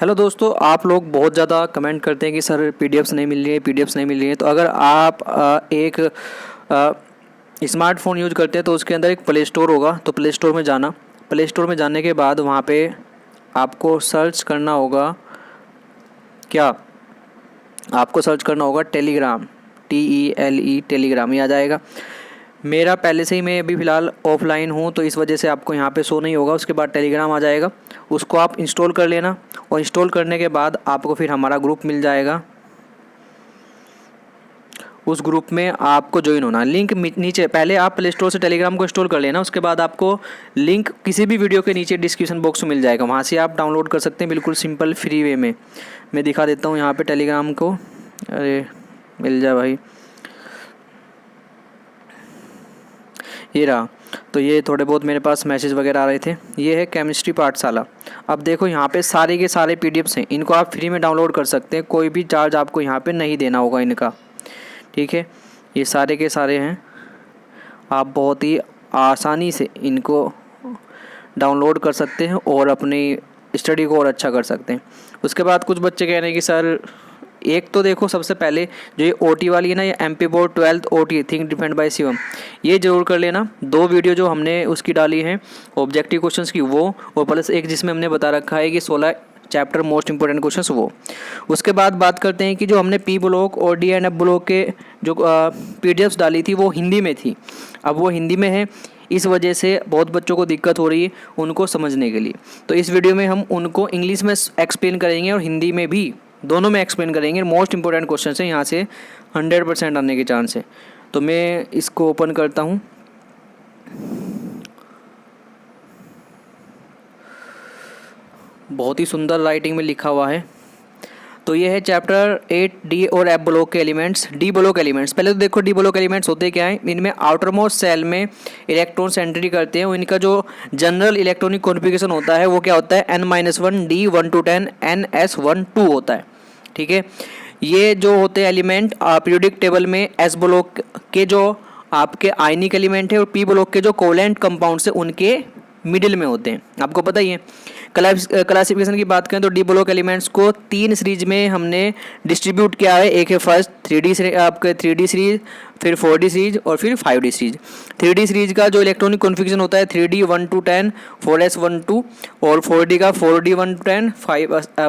Hello दोस्तों, आप लोग बहुत ज़्यादा कमेंट करते हैं कि सर पीडीएफ्स नहीं मिल रही है, पीडीएफ्स नहीं मिल रही है। तो अगर आप एक स्मार्टफ़ोन यूज करते हैं तो उसके अंदर एक प्ले स्टोर होगा। तो प्ले स्टोर में जाना, प्ले स्टोर में जाने के बाद वहाँ पे आपको सर्च करना होगा, क्या आपको सर्च करना होगा टेलीग्राम, TELE टेलीग्राम, ये आ जाएगा। मेरा पहले से ही, मैं अभी फ़िलहाल ऑफलाइन हूँ तो इस वजह से आपको यहाँ पे शो नहीं होगा। उसके बाद टेलीग्राम आ जाएगा, उसको आप इंस्टॉल कर लेना और इंस्टॉल करने के बाद आपको फिर हमारा ग्रुप मिल जाएगा। उस ग्रुप में आपको ज्वाइन होना, लिंक नीचे, पहले आप प्ले स्टोर से टेलीग्राम को इंस्टॉल कर लेना। उसके बाद आपको लिंक किसी भी वीडियो के नीचे डिस्क्रिप्शन बॉक्स में मिल जाएगा, वहाँ से आप डाउनलोड कर सकते हैं बिल्कुल सिंपल फ्री वे में। मैं दिखा देता हूँ यहाँ पे टेलीग्राम को। अरे मिल जाए भाई, ये रहा। तो ये थोड़े बहुत मेरे पास मैसेज वगैरह आ रहे थे। ये है केमिस्ट्री पाठशाला। अब देखो यहाँ पे सारे के सारे पीडीएफ्स हैं, इनको आप फ्री में डाउनलोड कर सकते हैं, कोई भी चार्ज आपको यहाँ पे नहीं देना होगा इनका, ठीक है। ये सारे के सारे हैं, आप बहुत ही आसानी से इनको डाउनलोड कर सकते हैं और अपनी स्टडी को और अच्छा कर सकते हैं। उसके बाद कुछ बच्चे कह रहे हैं कि सर, एक तो देखो सबसे पहले जो ये OT वाली है ना, ये MP board 12th OT think defend by Shivam, ये जरूर कर लेना। 2 वीडियो जो हमने उसकी डाली हैं ऑब्जेक्टिव क्वेश्चंस की, वो और प्लस एक जिसमें हमने बता रखा है कि 16 चैप्टर मोस्ट इंपॉर्टेंट क्वेश्चंस, वो। उसके बाद बात करते हैं कि जो हमने P ब्लॉक और D एंड F ब्लॉक के जो PDFs डाली थी वो हिंदी में थी, अब वो हिंदी में है, इस वजह से बहुत बच्चों को दिक्कत हो रही है उनको समझने के लिए। तो इस वीडियो में हम उनको इंग्लिश में एक्सप्लेन करेंगे और हिंदी में भी, दोनों में एक्सप्लेन करेंगे। मोस्ट इंपॉर्टेंट क्वेश्चन है, यहाँ से 100% आने के चांस है। तो मैं इसको ओपन करता हूँ। बहुत ही सुंदर राइटिंग में लिखा हुआ है। तो ये है चैप्टर 8 D और F ब्लॉक के एलिमेंट्स। D ब्लॉक एलिमेंट्स, पहले तो देखो D ब्लॉक एलिमेंट्स होते क्या हैं। इनमें आउटर मोस्ट सेल में इलेक्ट्रॉन्स एंट्री करते हैं और इनका जो जनरल इलेक्ट्रॉनिक कॉन्फ़िगरेशन होता है वो क्या होता है, n-1 D 1 to 10 ns1 2 होता है, ठीक है। ये जो होते हैं एलिमेंट पीरियोडिक टेबल में S ब्लॉक के जो आपके आयनिक एलिमेंट है और P ब्लॉक के जो कोवैलेंट कंपाउंड्स है उनके मिडिल में होते हैं, आपको पता ही है। क्लासिफिकेशन की बात करें तो D ब्लॉक एलिमेंट्स को 3 सीरीज में हमने डिस्ट्रीब्यूट किया है। एक है फर्स्ट 3D आपके 3D सीरीज, फिर 4D सीरीज और फिर 5D सीरीज। 3D सीरीज का जो इलेक्ट्रॉनिक कॉन्फ़िगरेशन होता है 3D 1 to 10 4s 1 2 और 4D का 4D 1 to 10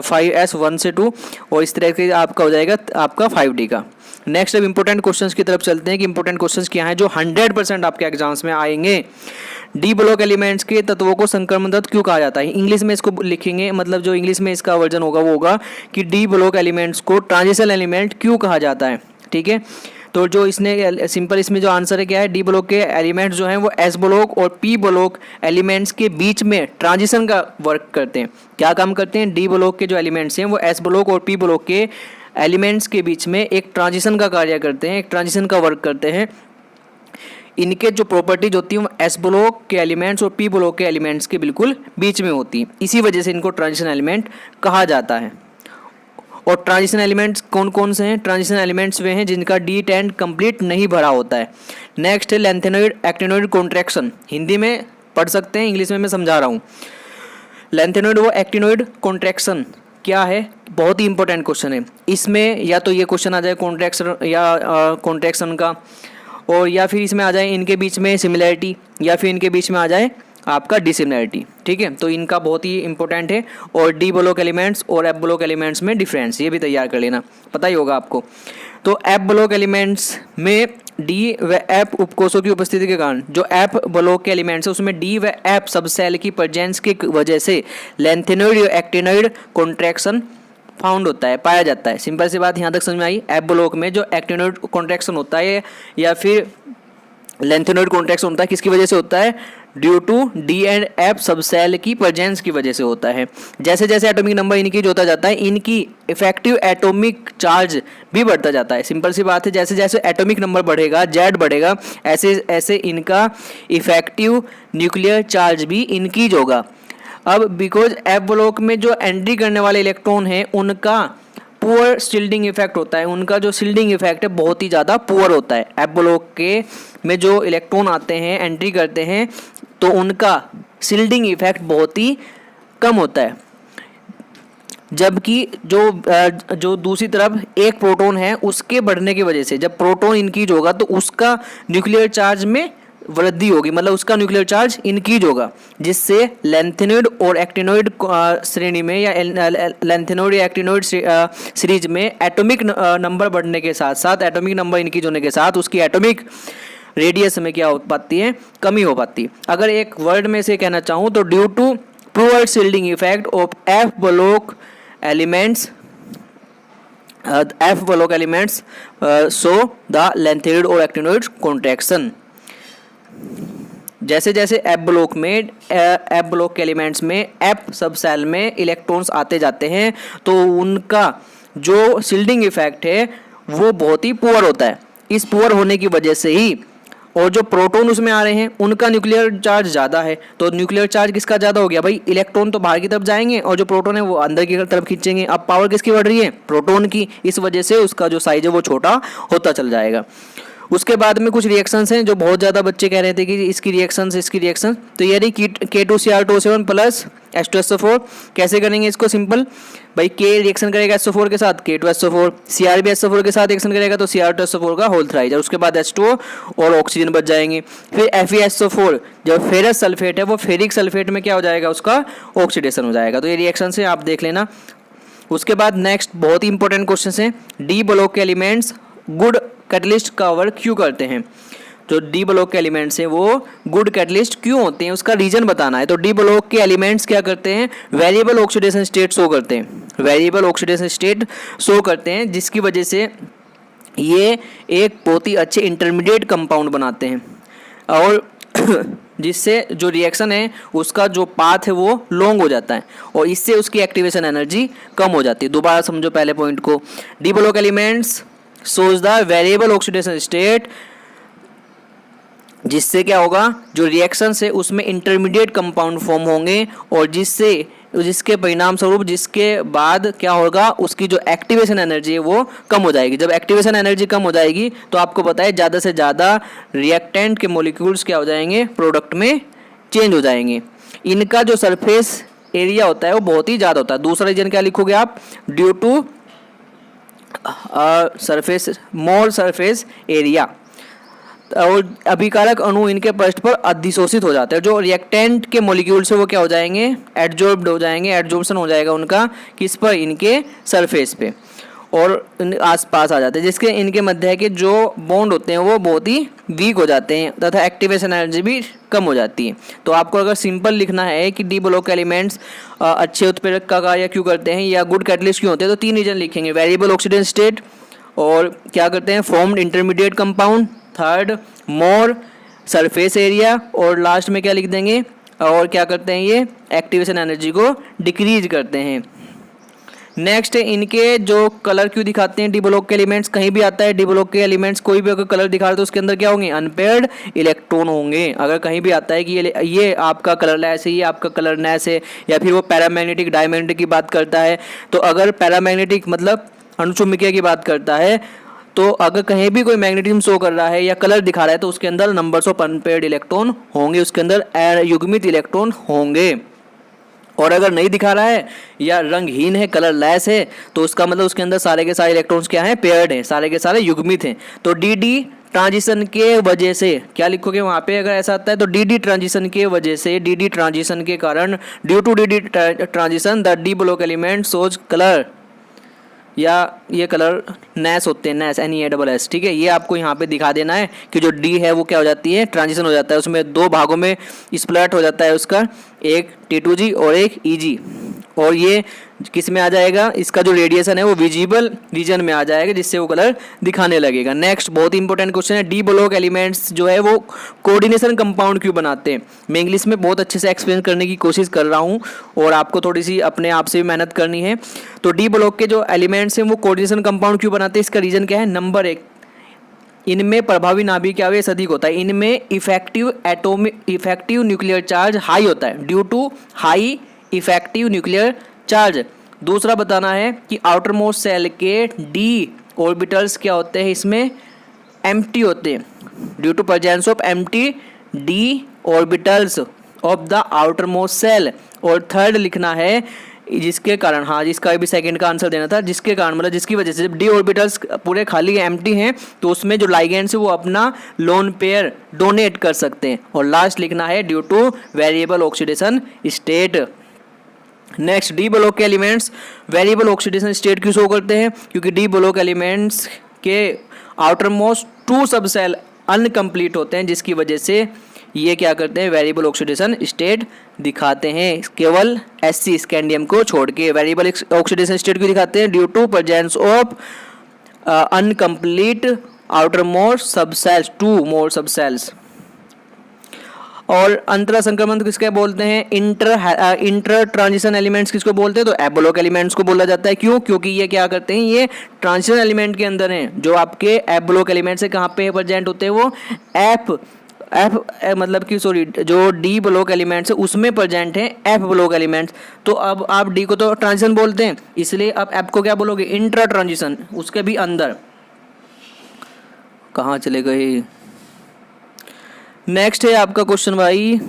5s 1 से 2 और इस तरह से आपका हो जाएगा आपका 5D का। नेक्स्ट अब इंपॉर्टेंट क्वेश्चंस की तरफ चलते हैं कि इंपॉर्टेंट क्वेश्चंस क्या हैं जो 100% आपके एग्जाम्स में आएंगे। D ब्लॉक एलिमेंट्स के तत्वों को संक्रमण तत्व क्यों कहा जाता है, इंग्लिश में इसको लिखेंगे, मतलब जो इंग्लिश में इसका वर्जन होगा वो होगा कि D ब्लॉक एलिमेंट्स को ट्रांजिशन एलिमेंट क्यों कहा जाता है, ठीक है। तो जो इसने सिंपल इसमें जो आंसर है क्या है, D ब्लॉक के एलिमेंट्स जो हैं वो S ब्लॉक और P ब्लॉक एलिमेंट्स के बीच में ट्रांजिशन का वर्क करते हैं। क्या काम करते हैं, D ब्लॉक के जो एलिमेंट्स हैं वो S ब्लॉक और P ब्लॉक के एलिमेंट्स के बीच में एक ट्रांजिशन का कार्य करते हैं, एक ट्रांजिशन का वर्क करते हैं। इनके जो प्रॉपर्टीज होती हैं वो S ब्लॉक के एलिमेंट्स और P ब्लॉक के एलिमेंट्स के बिल्कुल बीच में होती है, इसी वजह से इनको ट्रांजिशन एलिमेंट कहा जाता है। और ट्रांजिशन एलिमेंट्स कौन कौन से हैं, ट्रांजिशन एलिमेंट्स वे हैं जिनका D10 कंप्लीट नहीं भरा होता है। नेक्स्ट है लेंथेनॉइड एक्टिनॉइड कॉन्ट्रैक्शन, हिंदी में पढ़ सकते हैं, इंग्लिश में मैं समझा रहा हूँ। लेंथेनॉइड व एक्टिनॉइड कॉन्ट्रैक्शन क्या है, बहुत ही इंपॉर्टेंट क्वेश्चन है। इसमें या तो ये क्वेश्चन आ जाए कॉन्ट्रैक्शन या कॉन्ट्रैक्शन का, और या फिर इसमें आ जाए इनके बीच में सिमिलैरिटी, या फिर इनके बीच में आ जाए आपका डिसिमिलैरिटी, ठीक है। तो इनका बहुत ही इंपॉर्टेंट है। और D ब्लॉक एलिमेंट्स और F ब्लॉक एलिमेंट्स में डिफरेंस, ये भी तैयार कर लेना, पता ही होगा आपको। तो F ब्लॉक एलिमेंट्स में D व F उपकोषों की उपस्थिति के कारण जो F ब्लॉक के एलिमेंट्स है उसमें D व F सब सेल की प्रेजेंस की वजह से लेंथेनॉइड या एक्टिनॉइड कॉन्ट्रैक्शन फाउंड होता है, पाया जाता है। सिंपल सी बात यहाँ तक समझ में आई। F ब्लॉक में जो एक्टिनॉइड कॉन्ट्रैक्शन होता है या फिर लेंथेनॉइड कॉन्ट्रैक्शन होता है, किसकी वजह से होता है, due to D and F sub shell की प्रेजेंस की वजह से होता है। जैसे जैसे एटॉमिक नंबर इनकी होता जाता है, इनकी इफेक्टिव एटॉमिक चार्ज भी बढ़ता जाता है। सिंपल सी बात है, जैसे जैसे एटॉमिक नंबर बढ़ेगा, Z बढ़ेगा, ऐसे ऐसे इनका इफेक्टिव न्यूक्लियर चार्ज भी इंक्रीज होगा। अब बिकॉज F ब्लॉक में जो एंट्री करने वाले इलेक्ट्रॉन हैं उनका पुअर शिल्डिंग इफेक्ट होता है, उनका जो शिल्डिंग इफेक्ट है बहुत ही ज़्यादा पुअर होता है। F ब्लॉक के में जो इलेक्ट्रॉन आते हैं, एंट्री करते हैं, तो उनका शिल्डिंग इफेक्ट बहुत ही कम होता है। जबकि जो दूसरी तरफ एक प्रोटॉन है उसके बढ़ने की वजह से जब प्रोटॉन इंक्रीज होगा तो उसका न्यूक्लियर चार्ज में वृद्धि होगी, मतलब उसका न्यूक्लियर चार्ज इंक्रीज होगा, जिससे लैंथेनॉइड और एक्टिनॉइड श्रेणी में या लैंथेनॉइड या एक्टिनॉइड सीरीज में एटॉमिक नंबर बढ़ने के साथ साथ एटॉमिक नंबर इंक्रीज होने के साथ उसकी एटॉमिक रेडियस में क्या हो पाती है, कमी हो पाती है। अगर एक वर्ड में से कहना चाहूँ तो due to poor shielding effect of F block elements so the lanthanoid और एक्टिनॉइड कॉन्ट्रैक्शन। जैसे जैसे एफ ब्लॉक के एलिमेंट्स में एफ सब सेल में इलेक्ट्रॉन्स आते जाते हैं तो उनका जो शील्डिंग इफेक्ट है वो बहुत ही पुअर होता है। इस पुअर होने की वजह से ही और जो प्रोटॉन उसमें आ रहे हैं उनका न्यूक्लियर चार्ज ज़्यादा है, तो न्यूक्लियर चार्ज किसका ज़्यादा हो गया भाई, इलेक्ट्रॉन तो बाहर की तरफ जाएंगे और जो प्रोटॉन है वो अंदर की तरफ खींचेंगे। अब पावर किसकी बढ़ रही है, प्रोटॉन की, इस वजह से उसका जो साइज है वो छोटा होता चल जाएगा। उसके बाद में कुछ रिएक्शंस हैं जो बहुत ज़्यादा बच्चे कह रहे थे कि इसकी रिएक्शन, तो ये रही K2Cr2O7 प्लस H2SO4। कैसे करेंगे इसको, सिंपल भाई, K रिएक्शन करेगा SO4 के साथ K2SO4, Cr भी SO4 के साथ रिएक्शन करेगा तो Cr2SO4 का होल थ्राइज, और उसके बाद H2O और ऑक्सीजन बच जाएंगे। फिर FeSO4 जो फेरस सल्फेट है वो फेरिक सल्फेट में क्या हो जाएगा, उसका ऑक्सीडेशन हो जाएगा। तो ये रिएक्शन से आप देख लेना। उसके बाद नेक्स्ट बहुत ही इंपॉर्टेंट क्वेश्चन है, डी ब्लॉक के एलिमेंट्स गुड कैटलिस्ट का वर्क क्यों करते हैं। जो डी ब्लॉक के एलिमेंट्स हैं वो गुड कैटलिस्ट क्यों होते हैं, उसका रीजन बताना है। तो डी ब्लॉक के एलिमेंट्स क्या करते हैं, वेरिएबल ऑक्सीडेशन स्टेट शो करते हैं, वेरिएबल ऑक्सीडेशन स्टेट शो करते हैं, जिसकी वजह से ये एक बहुत ही अच्छे इंटरमीडिएट कंपाउंड बनाते हैं और जिससे जो रिएक्शन है उसका जो पाथ है वो लॉन्ग हो जाता है और इससे उसकी एक्टिवेशन एनर्जी कम हो जाती है। दोबारा समझो पहले पॉइंट को, D block elements shows the variable oxidation state, जिससे क्या होगा, जो रिएक्शन है उसमें इंटरमीडिएट कंपाउंड फॉर्म होंगे और जिसके परिणाम स्वरूप जिसके बाद क्या होगा, उसकी जो एक्टिवेशन एनर्जी है वो कम हो जाएगी। जब एक्टिवेशन एनर्जी कम हो जाएगी तो आपको पता है ज़्यादा से ज़्यादा रिएक्टेंट के मॉलिक्यूल्स क्या हो जाएंगे, प्रोडक्ट में चेंज हो जाएंगे। इनका जो सरफेस एरिया होता है वो बहुत ही ज़्यादा होता है। दूसरा रीजन क्या लिखोगे आप, due to more surface area, और अभिकारक अणु इनके पृष्ठ पर अधिशोषित हो जाते हैं। जो रिएक्टेंट के मॉलिक्यूल से वो क्या हो जाएंगे, एडजॉर्ब्ड हो जाएंगे, एडजॉर्प्शन हो जाएगा उनका किस पर, इनके सरफेस पे और आसपास आ जाते हैं, जिसके इनके मध्य के जो बॉन्ड होते हैं वो बहुत ही वीक हो जाते हैं तथा एक्टिवेशन एनर्जी भी कम हो जाती है। तो आपको अगर सिंपल लिखना है कि डी ब्लॉक एलिमेंट्स अच्छे उत्प्रेरक का कार्य क्यों करते हैं या गुड कैटलिस्ट क्यों होते हैं, तो 3 रीजन लिखेंगे, वेरिएबल ऑक्सीडेशन स्टेट, और क्या करते हैं, फॉर्म्ड इंटरमीडिएट कंपाउंड, थर्ड मोर सरफेस एरिया, और लास्ट में क्या लिख देंगे, और क्या करते हैं, ये एक्टिवेशन एनर्जी को डिक्रीज करते हैं। नेक्स्ट इनके जो कलर क्यों दिखाते हैं डी ब्लॉक के एलिमेंट्स, कहीं भी आता है डी ब्लॉक के एलिमेंट्स कोई भी अगर कलर दिखा रहे तो उसके अंदर क्या होंगे, अनपेयर्ड इलेक्ट्रॉन होंगे। अगर कहीं भी आता है कि ये आपका कलरलेस है, ये आपका कलरनेस है, या फिर वो पैरामैग्नेटिक डायमैग्नेटिक की बात करता है, तो अगर पैरामैग्नेटिक मतलब अणुचुंबकीय की बात करता है, तो अगर कहीं भी कोई मैग्नेटिज्म शो कर रहा है या कलर दिखा रहा है तो उसके अंदर नंबर्स ऑफ अनपेयर्ड इलेक्ट्रॉन होंगे, उसके अंदर युग्मित इलेक्ट्रॉन होंगे। और अगर नहीं दिखा रहा है या रंगहीन है, कलरलेस है, तो उसका मतलब उसके अंदर सारे के सारे इलेक्ट्रॉन्स क्या हैं, पेयर्ड हैं, सारे के सारे युग्मित हैं। तो डी ट्रांजिशन के वजह से क्या लिखोगे वहाँ पे, अगर ऐसा आता है तो डी ट्रांजिशन के वजह से, डी ट्रांजिशन के कारण, due to D transition the D block element shows colour, या ये कलर नेस होते हैं, नेस NEASS, ठीक है। ये आपको यहाँ पे दिखा देना है कि जो डी है वो क्या हो जाती है, ट्रांजिशन हो जाता है, उसमें 2 भागों में स्प्लिट हो जाता है उसका, एक T2G और एक EG, और ये किस में आ जाएगा, इसका जो रेडिएशन है वो विजिबल रीजन में आ जाएगा, जिससे वो कलर दिखाने लगेगा। नेक्स्ट बहुत इंपॉर्टेंट क्वेश्चन है, डी ब्लॉक एलिमेंट्स जो है वो कोऑर्डिनेशन कंपाउंड क्यों बनाते हैं। मैं इंग्लिश में बहुत अच्छे से एक्सप्लेन करने की कोशिश कर रहा हूँ और आपको थोड़ी सी अपने आप से भी मेहनत करनी है। तो डी ब्लॉक के जो एलिमेंट्स हैं वो कोऑर्डिनेशन कंपाउंड क्यों बनाते हैं, इसका रीजन क्या है, नंबर 1, इनमें प्रभावी नाभिकीय आवेश अधिक होता है, इनमें इफेक्टिव न्यूक्लियर चार्ज हाई होता है, due to high effective nuclear charge. दूसरा बताना है कि आउटर मोस्ट सेल के डी ऑर्बिटल्स क्या होते हैं, इसमें एम्प्टी होते हैं, due to presence of empty D orbitals of the outermost shell. और थर्ड लिखना है, जिसके कारण, हाँ जिसका भी सेकंड का आंसर देना था, जिसके कारण मतलब जिसकी वजह से जब डी ऑर्बिटल्स पूरे खाली एम्प्टी हैं तो उसमें जो लाइगेंड्स है वो अपना लोन पेयर डोनेट कर सकते हैं। और लास्ट लिखना है due two variable oxidation state. Next, D block के एलिमेंट्स वेरिएबल ऑक्सीडेशन स्टेट क्यों शो करते हैं? क्योंकि डी ब्लॉक एलिमेंट्स के आउटर मोस्ट 2 सब सेल अनकम्प्लीट होते हैं, जिसकी वजह से ये क्या करते हैं, वेरिएबल ऑक्सीडेशन स्टेट दिखाते हैं, केवल Sc स्कैंडियम को छोड़ के। वेरिएबल ऑक्सीडेशन स्टेट क्यों दिखाते हैं? Due to presence of incomplete outermost sub shells, 2 more sub shells. और अंतरा संक्रमण किसके बोलते हैं? इंटर ट्रांजिशन एलिमेंट्स किसको बोलते हैं? तो एब्लोक एलिमेंट्स को बोला जाता है। क्यों? क्योंकि ये क्या करते हैं, ये ट्रांजिशन एलिमेंट के अंदर हैं। जो आपके एब्लोक एलिमेंट्स है कहाँ पे प्रेजेंट होते हैं? वो एफ मतलब कि सॉरी, जो डी ब्लॉक एलिमेंट्स है उसमें प्रेजेंट है एफ ब्लॉक एलिमेंट्स। तो अब आप डी को तो ट्रांजिशन बोलते हैं, इसलिए अब एफ को क्या बोलोगे? इंट्रा ट्रांजिशन, उसके भी अंदर। कहाँ चले गए? नेक्स्ट है आपका क्वेश्चन भाई,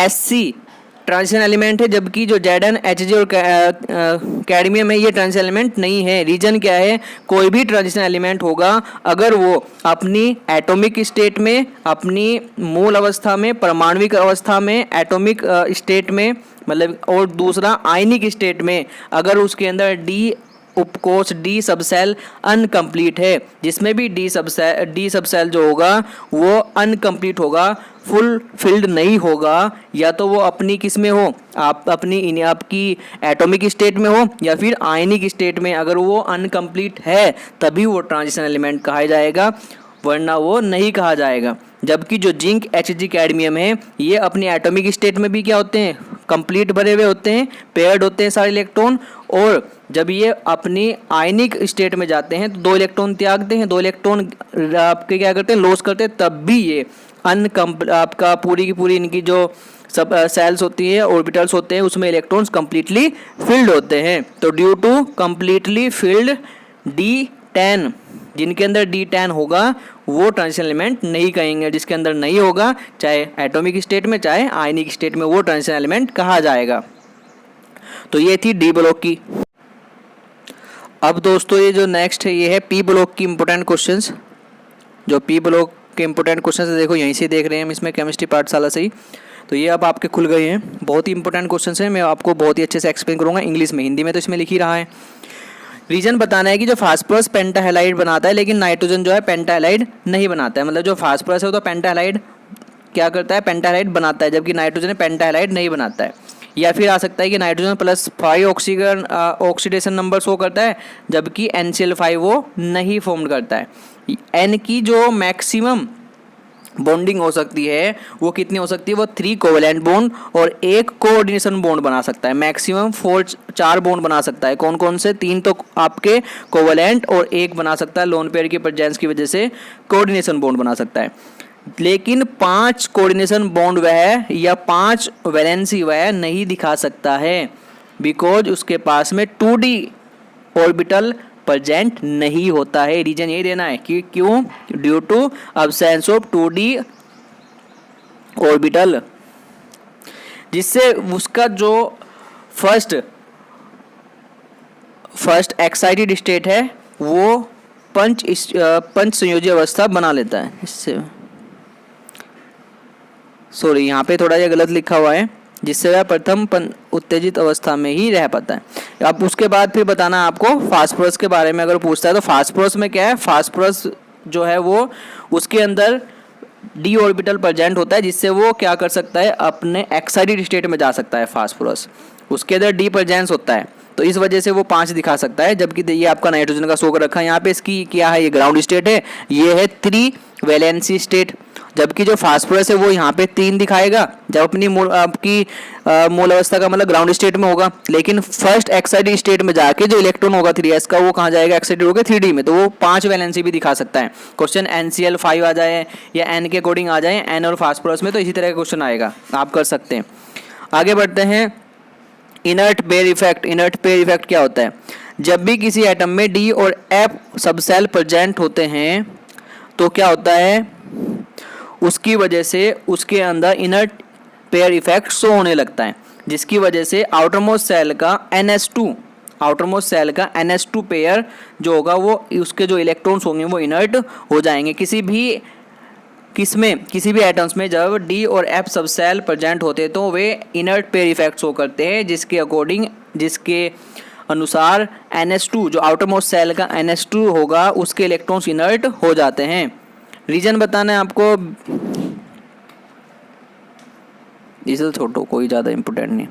Sc ट्रांजिशन एलिमेंट है, जबकि जो Zn, Hg और कैडमियम है ये ट्रांजिशन एलिमेंट नहीं है। रीजन क्या है? कोई भी ट्रांजिशन एलिमेंट होगा अगर वो अपनी एटॉमिक स्टेट में, अपनी मूल अवस्था में, परमाणविक अवस्था में, एटॉमिक स्टेट में मतलब, और दूसरा आयनिक स्टेट में, अगर उसके अंदर डी उपकोष डी सबसेल अनकम्प्लीट है, जिसमें भी डी सबसेल जो होगा वो अनकम्प्लीट होगा, फुल फिल्ड नहीं होगा, या तो वो अपनी किस में हो, आप अपनी आपकी एटॉमिक स्टेट में हो या फिर आयनिक स्टेट में, अगर वो अनकम्प्लीट है तभी वो ट्रांजिशन एलिमेंट कहा जाएगा, वरना वो नहीं कहा जाएगा। जबकि जो जिंक, Hg, कैडमियम है ये अपनी एटॉमिक स्टेट में भी क्या होते हैं? कंप्लीट भरे हुए होते हैं, पेयर्ड होते हैं सारे इलेक्ट्रॉन, और जब ये अपनी आयनिक स्टेट में जाते हैं तो 2 इलेक्ट्रॉन त्यागते हैं, 2 इलेक्ट्रॉन आपके क्या करते हैं? लॉस करते हैं, तब भी ये आपका पूरी की पूरी इनकी जो सब सेल्स होती है, ऑर्बिटल्स होते हैं, उसमें इलेक्ट्रॉन्स कंप्लीटली फिल्ड होते हैं। तो due to completely filled D10, जिनके अंदर D10 होगा वो ट्रांजिशन एलिमेंट नहीं कहेंगे, जिसके अंदर नहीं होगा चाहे एटॉमिक स्टेट में चाहे आयनिक स्टेट में, वो ट्रांजिशन एलिमेंट कहा जाएगा। तो ये थी डी ब्लॉक की। अब दोस्तों ये जो नेक्स्ट है ये है पी ब्लॉक की इंपॉर्टेंट क्वेश्चंस। जो पी ब्लॉक के इंपॉर्टेंट क्वेश्चंस है देखो यहीं से देख रहे हैं हम, इसमें केमिस्ट्री पाठशाला से ही, तो ये अब आपके खुल गए हैं। बहुत ही इंपॉर्टेंट क्वेश्चंस हैं, मैं आपको बहुत ही अच्छे से एक्सप्लेन करूँगा इंग्लिश में, हिंदी में तो इसमें लिख ही रहा है। रीजन बताना है कि जो फास्फोरस पेंटाहेलाइड बनाता है, लेकिन नाइट्रोजन जो है पेंटाहेलाइड नहीं बनाता है। मतलब जो फास्फोरस है वो तो पेंटाहेलाइड क्या करता है? पेंटाहेलाइड बनाता है, जबकि नाइट्रोजन पेंटाहेलाइड नहीं बनाता है। या फिर आ सकता है कि नाइट्रोजन +5 ऑक्सीडेशन नंबर शो करता है, जबकि NCl5 वो नहीं फॉर्म करता है। N की जो मैक्सिमम बॉन्डिंग हो सकती है वो कितनी हो सकती है? वो 3 कोवेलेंट बॉन्ड और 1 कोऑर्डिनेशन बॉन्ड बना सकता है। मैक्सिमम 4 बॉन्ड बना सकता है। कौन कौन से? 3 तो आपके कोवेलेंट और 1 बना सकता है लोन पेयर की प्रेजेंस की वजह से कोऑर्डिनेशन बॉन्ड बना सकता है। लेकिन 5 कोऑर्डिनेशन बॉन्ड वह या 5 वैलेंसी वह नहीं दिखा सकता है, बिकॉज उसके पास में 2D ऑर्बिटल प्रेजेंट नहीं होता है। रीजन यही देना है कि क्यों? Due to absence of 2D orbital, जिससे उसका जो फर्स्ट एक्साइटेड स्टेट है वो पंच संयोजी अवस्था बना लेता है। इससे सॉरी यहाँ पे थोड़ा ये गलत लिखा हुआ है, जिससे वह प्रथम उत्तेजित अवस्था में ही रह पाता है। अब उसके बाद फिर बताना है आपको फास्फोरस के बारे में अगर पूछता है तो फास्फोरस में क्या है? फास्फोरस जो है वो उसके अंदर डी ऑर्बिटल प्रेजेंट होता है, जिससे वो क्या कर सकता है? अपने एक्साइटेड स्टेट में जा सकता है फास्फोरस, उसके अंदर डी प्रेजेंस होता है, तो इस वजह से वो 5 दिखा सकता है। जबकि ये आपका नाइट्रोजन का शो कर रखा है यहाँ पे, इसकी क्या है? ये ग्राउंड स्टेट है, ये है 3 वैलेंसी स्टेट, जबकि जो फास्फोरस है वो यहाँ पे 3 दिखाएगा जब अपनी आपकी मूल अवस्था का मतलब ग्राउंड स्टेट में होगा। लेकिन फर्स्ट एक्साइटेड स्टेट में जाके जो इलेक्ट्रॉन होगा 3s का वो कहाँ जाएगा? एक्साइटेड होकर 3D में, तो वो 5 वैलेंसी भी दिखा सकता है। क्वेश्चन NCl5 आ जाए या N के अकॉर्डिंग आ जाए, N और फास्फोरस में, तो इसी तरह का क्वेश्चन आएगा, आप कर सकते हैं। आगे बढ़ते हैं। Inert pair effect. Inert pair effect क्या होता है? जब भी किसी एटम में D और F सबसेल प्रेजेंट होते हैं तो क्या होता है? उसकी वजह से उसके अंदर इनर्ट पेयर इफेक्ट शो होने लगता है, जिसकी वजह से आउटरमोस्ट सेल का NS2 पेयर जो होगा वो उसके जो इलेक्ट्रॉन्स होंगे वो इनर्ट हो जाएंगे। किसी भी एटम्स में जब डी और एफ सब सेल प्रेजेंट होते हैं तो वे इनर्ट पेयर इफेक्ट शो करते हैं, जिसके अनुसार NS2 जो आउटर मोस्ट सेल का NS2 होगा उसके इलेक्ट्रॉन्स इनर्ट हो जाते हैं। रीजन बताना है आपको, इसे छोड़ो, कोई ज़्यादा इंपॉर्टेंट नहीं।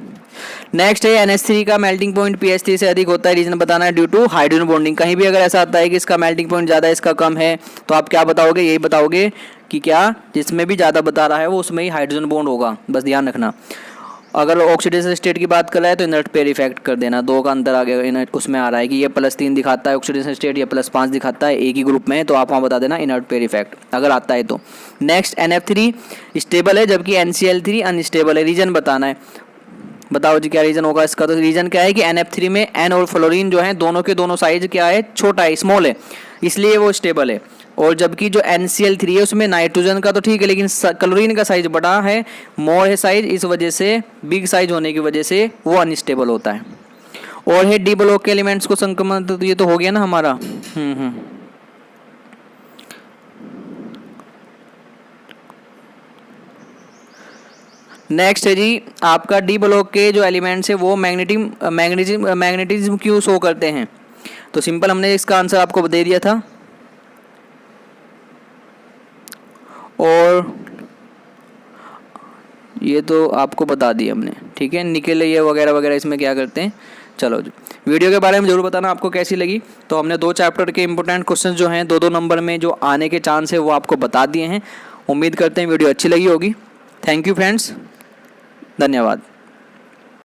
नेक्स्ट है NH3 का मेल्टिंग पॉइंट pH 3 से अधिक होता है। रीजन बताना है ड्यू टू हाइड्रोजन बॉन्डिंग। कहीं भी अगर ऐसा आता है कि इसका मेल्टिंग पॉइंट ज़्यादा है, इसका कम है, तो आप क्या बताओगे, यही बताओगे कि क्या जिसमें भी ज़्यादा बता रहा है वो उसमें ही हाइड्रोजन बॉन्ड होगा, बस ध्यान रखना। अगर ऑक्सीडेशन स्टेट की बात कर रहा है तो इनर्ट पेयर इफेक्ट कर देना, 2 का अंतर आ गया, उसमें आ रहा है कि ये +3 दिखाता है ऑक्सीडेशन स्टेट, ये +5 दिखाता है, एक ही ग्रुप में है, तो आप वहाँ बता देना इनर्ट पेयर इफेक्ट अगर आता है तो। नेक्स्ट NF3 स्टेबल है जबकि NCl3 अनस्टेबल है। रीजन बताना है, बताओ जी क्या रीजन होगा इसका। तो रीजन क्या है कि NF3 में N और फ्लोरीन जो है दोनों के दोनों साइज क्या है, छोटा है, स्मॉल है, इसलिए वो स्टेबल है। और जबकि जो NCl3 है उसमें नाइट्रोजन का तो ठीक है लेकिन क्लोरीन का साइज बड़ा है, मोर है साइज, इस वजह से बिग साइज होने की वजह से वो अनस्टेबल होता है। और है डी ब्लॉक के एलिमेंट्स को संक्रमण, तो ये तो हो गया ना हमारा। नेक्स्ट है जी आपका डी ब्लॉक के जो एलिमेंट्स है वो मैग्नेटिज्म क्यों शो करते हैं। तो सिंपल, हमने इसका आंसर आपको दे दिया था। और ये तो आपको बता दिया हमने, ठीक है। निकल ये वगैरह वगैरह इसमें क्या करते हैं। चलो जी, वीडियो के बारे में ज़रूर बताना आपको कैसी लगी। तो हमने 2 चैप्टर के इंपॉर्टेंट क्वेश्चंस जो हैं 2-2 नंबर में जो आने के चांस है वो आपको बता दिए हैं। उम्मीद करते हैं वीडियो अच्छी लगी होगी। थैंक यू फ्रेंड्स, धन्यवाद।